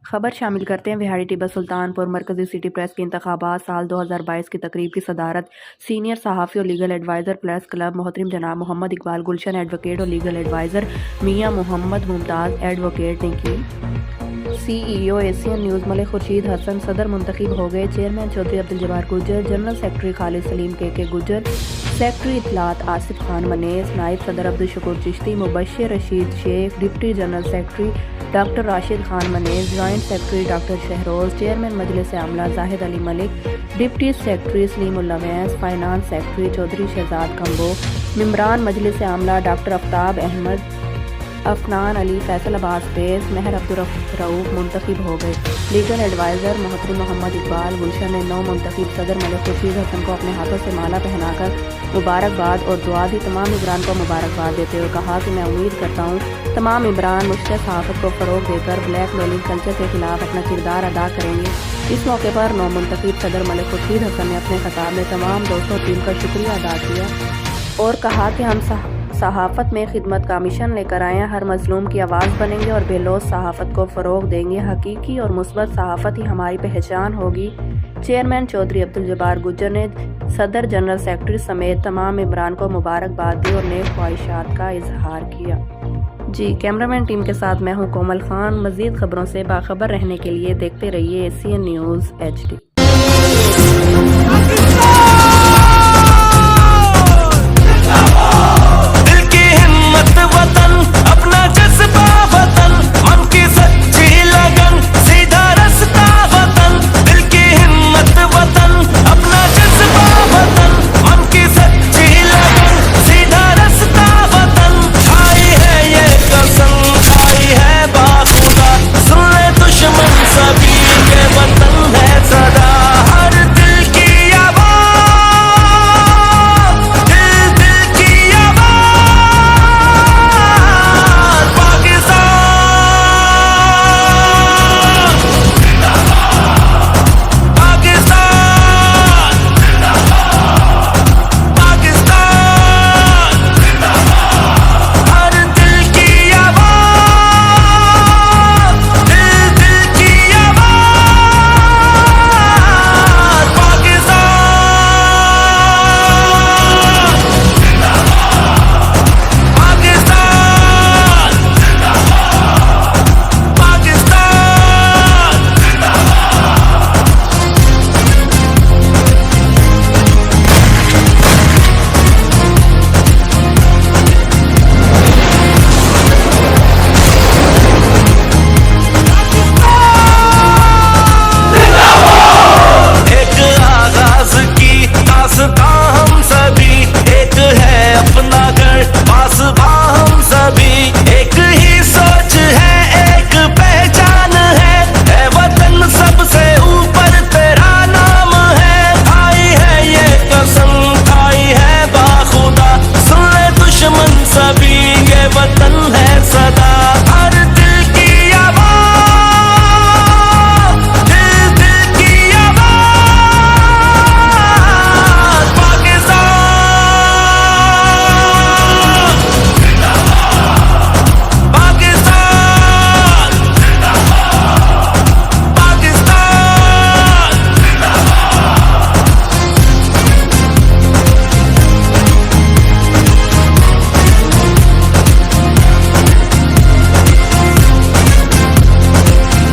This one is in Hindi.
खबर शामिल करते हैं। विहाड़ी टिब्बा सुल्तानपुर मरकजी सिटी प्रेस के इंतखाबात साल 2022 की तकरीब की सदारत सीनियर सहाफ़ी और लीगल एडवाइज़र प्रेस क्लब मोहतरम जनाब मोहम्मद इकबाल गुलशन एडवोकेट और लीगल एडवाइज़र मियाँ मोहम्मद मुमताज़ एडवोकेट ने की। CEO Asian news Malik Khurshid Hasan सदर मुंतखब हो गए। Chairman Chaudhry Abdul Jabbar Gujjar, general secretary Khalid Salim K Gujjar, secretary इत्तलात आसिफ खान मनेस, नायब सदर Abdul Shukur Chishti, Mubashir Rashid Sheikh, deputy general secretary doctor Rashid Khan Manes, joint secretary doctor Shahroz, chairman मजलिस आमला Zahid Ali Malik, deputy secretary Salimullah Wais, finance secretary Chaudhry Shahzad Kamboh, मेंबरान मजलिस आमला डॉक्टर आफ्ताब अहमद, अफनान अली, फैसल अब्बास बेस, महर अब्दुल रऊफ मुंतखब हो गए। लीगल एडवाइज़र मोहतरम मोहम्मद इकबाल गुलशन ने नौ मुंतखब सदर मलिक खुर्शीद हसन को अपने हाथों से माला पहनाकर मुबारकबाद और दुआ दी। तमाम इमरान को मुबारकबाद देते हुए कहा कि मैं उम्मीद करता हूँ तमाम इमरान मुश्तरक सहाफ़त को फ़रोग देकर ब्लैक मेलिंग कल्चर के खिलाफ अपना किरदार अदा करेंगे। इस मौके पर नौ मुंतखब सदर मलिक खुर्शीद हसन ने अपने खिताब में तमाम दोस्तों टीम का शुक्रिया अदा किया और कहा कि हम सहाफ़त में खिदमत का मिशन लेकर आए हैं। हर मजलूम की आवाज़ बनेंगे और बेलौस सहाफ़त को फ़रोग देंगे। हकीकी और मुस्बत सहाफ़त ही हमारी पहचान होगी। चेयरमैन चौधरी अब्दुल जब्बार गुज्जर ने सदर जनरल सेक्रेटरी समेत तमाम इमरान को मुबारकबाद दी और नेक ख्वाहिशात का इजहार किया। जी, कैमरामैन टीम के साथ मैं हूँ कोमल खान। मज़ीद खबरों से बाखबर रहने के लिए देखते रहिए एशियन न्यूज़ HD।